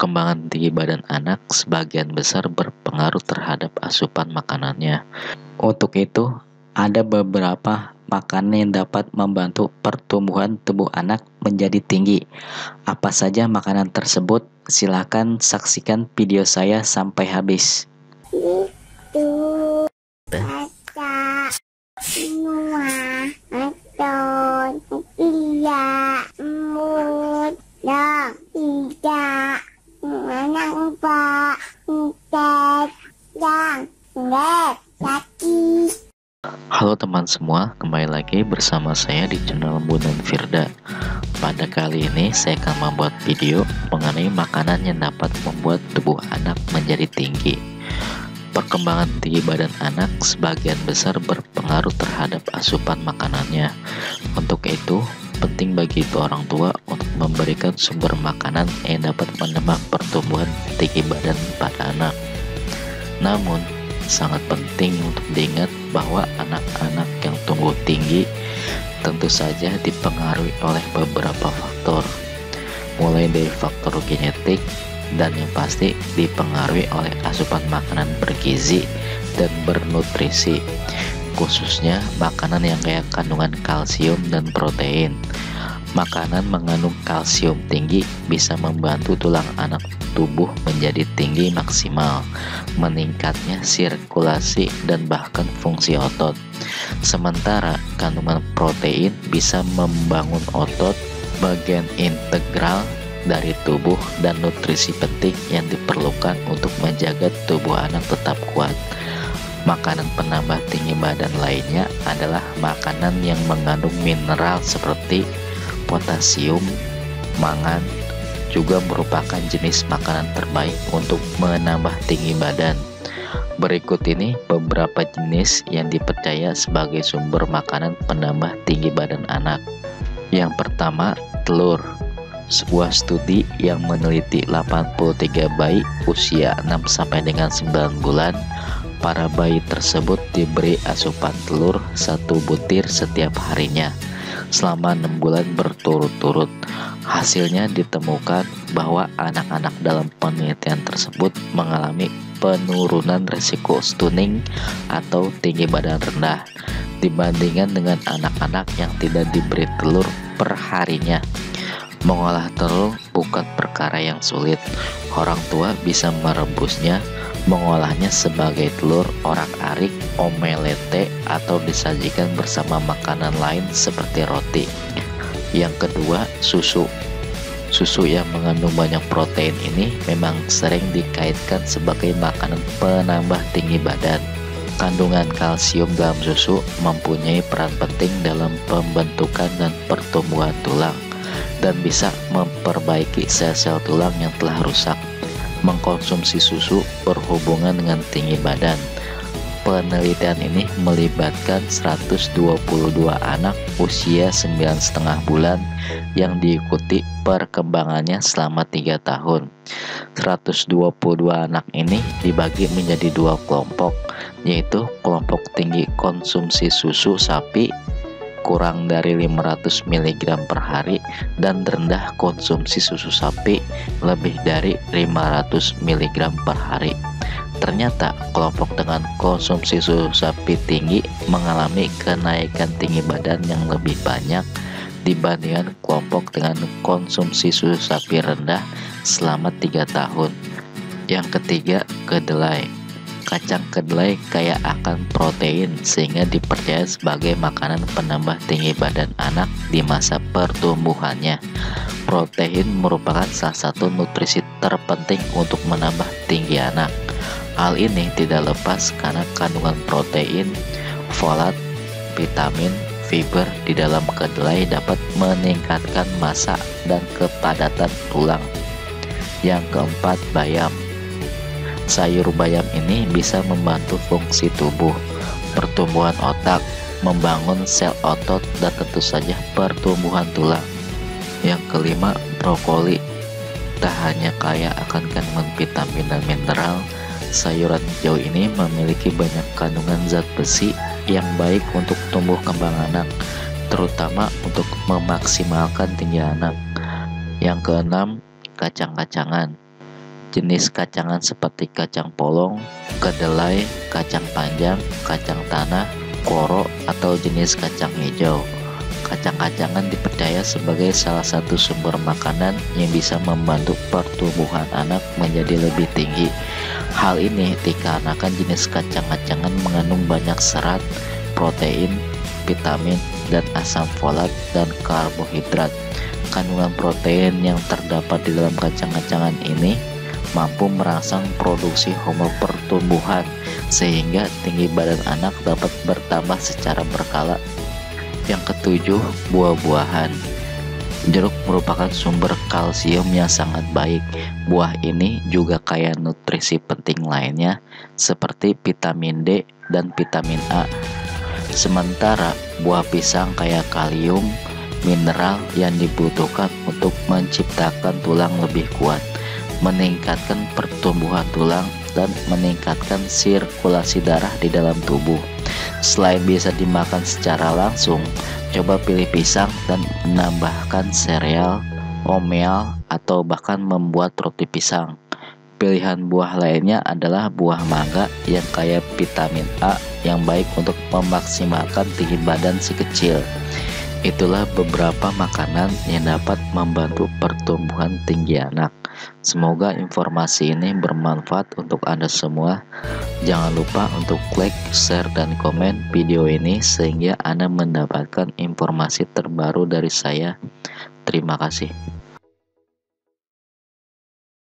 Perkembangan tinggi badan anak sebagian besar berpengaruh terhadap asupan makanannya. Untuk itu, ada beberapa makanan yang dapat membantu pertumbuhan tubuh anak menjadi tinggi. Apa saja makanan tersebut? Silakan saksikan video saya sampai habis. Itu baca semua atau tidak mood dan tidak anak pak dan sakit. Halo teman semua, kembali lagi bersama saya di channel Bunan Firda. Pada kali ini saya akan membuat video mengenai makanan yang dapat membuat tubuh anak menjadi tinggi. Perkembangan tinggi badan anak sebagian besar berpengaruh terhadap asupan makanannya. Untuk itu, penting bagi orang tua untuk memberikan sumber makanan yang dapat menambah pertumbuhan tinggi badan pada anak. Namun, sangat penting untuk diingat bahwa anak-anak yang tumbuh tinggi tentu saja dipengaruhi oleh beberapa faktor, mulai dari faktor genetik dan yang pasti dipengaruhi oleh asupan makanan bergizi dan bernutrisi, khususnya makanan yang kaya kandungan kalsium dan protein. Makanan mengandung kalsium tinggi bisa membantu tulang anak tubuh menjadi tinggi maksimal, meningkatnya sirkulasi dan bahkan fungsi otot. Sementara kandungan protein bisa membangun otot, bagian integral dari tubuh dan nutrisi penting yang diperlukan untuk menjaga tubuh anak tetap kuat. Makanan penambah tinggi badan lainnya adalah makanan yang mengandung mineral seperti potasium, mangan, juga merupakan jenis makanan terbaik untuk menambah tinggi badan. Berikut ini beberapa jenis yang dipercaya sebagai sumber makanan penambah tinggi badan anak. Yang pertama, telur. Sebuah studi yang meneliti 83 bayi usia 6 sampai dengan 9 bulan, para bayi tersebut diberi asupan telur 1 butir setiap harinya selama 6 bulan berturut-turut. Hasilnya ditemukan bahwa anak-anak dalam penelitian tersebut mengalami penurunan risiko stunting atau tinggi badan rendah dibandingkan dengan anak-anak yang tidak diberi telur per harinya. Mengolah telur bukan perkara yang sulit. Orang tua bisa merebusnya, mengolahnya sebagai telur orak-arik, omelette, atau disajikan bersama makanan lain seperti roti. Yang kedua, susu. Susu yang mengandung banyak protein ini memang sering dikaitkan sebagai makanan penambah tinggi badan. Kandungan kalsium dalam susu mempunyai peran penting dalam pembentukan dan pertumbuhan tulang, dan bisa memperbaiki sel-sel tulang yang telah rusak. Mengkonsumsi susu berhubungan dengan tinggi badan. Penelitian ini melibatkan 122 anak usia 9,5 bulan yang diikuti perkembangannya selama 3 tahun. 122 anak ini dibagi menjadi 2 kelompok, yaitu kelompok tinggi konsumsi susu sapi kurang dari 500 mg per hari dan rendah konsumsi susu sapi lebih dari 500 mg per hari. Ternyata kelompok dengan konsumsi susu sapi tinggi mengalami kenaikan tinggi badan yang lebih banyak dibandingkan kelompok dengan konsumsi susu sapi rendah selama 3 tahun. Yang ketiga, kedelai. Kacang kedelai kaya akan protein sehingga dipercaya sebagai makanan penambah tinggi badan anak di masa pertumbuhannya. Protein merupakan salah satu nutrisi terpenting untuk menambah tinggi anak. Hal ini tidak lepas karena kandungan protein, folat, vitamin, fiber di dalam kedelai dapat meningkatkan massa dan kepadatan tulang. Yang keempat, bayam. Sayur bayam ini bisa membantu fungsi tubuh, pertumbuhan otak, membangun sel otot, dan tentu saja pertumbuhan tulang. Yang kelima, brokoli. Tak hanya kaya akan kandungan vitamin dan mineral, sayuran hijau ini memiliki banyak kandungan zat besi yang baik untuk tumbuh kembang anak, terutama untuk memaksimalkan tinggi anak. Yang keenam, kacang-kacangan. jenis kacangan seperti kacang polong, kedelai, kacang panjang, kacang tanah, koro, atau jenis kacang hijau. Kacang-kacangan dipercaya sebagai salah satu sumber makanan yang bisa membantu pertumbuhan anak menjadi lebih tinggi. Hal ini dikarenakan jenis kacang-kacangan mengandung banyak serat, protein, vitamin, dan asam folat dan karbohidrat. Kandungan protein yang terdapat di dalam kacang-kacangan ini mampu merangsang produksi hormon pertumbuhan sehingga tinggi badan anak dapat bertambah secara berkala. Yang ketujuh, buah-buahan. Jeruk merupakan sumber kalsium yang sangat baik. Buah ini juga kaya nutrisi penting lainnya seperti vitamin D dan vitamin A. Sementara buah pisang kaya kalium, mineral yang dibutuhkan untuk menciptakan tulang lebih kuat, meningkatkan pertumbuhan tulang, dan meningkatkan sirkulasi darah di dalam tubuh. Selain bisa dimakan secara langsung, coba pilih pisang dan menambahkan sereal, oatmeal, atau bahkan membuat roti pisang. Pilihan buah lainnya adalah buah mangga yang kaya vitamin A yang baik untuk memaksimalkan tinggi badan si kecil. Itulah beberapa makanan yang dapat membantu pertumbuhan tinggi anak. Semoga informasi ini bermanfaat untuk Anda semua. Jangan lupa untuk like, share, dan komen video ini sehingga Anda mendapatkan informasi terbaru dari saya. Terima kasih.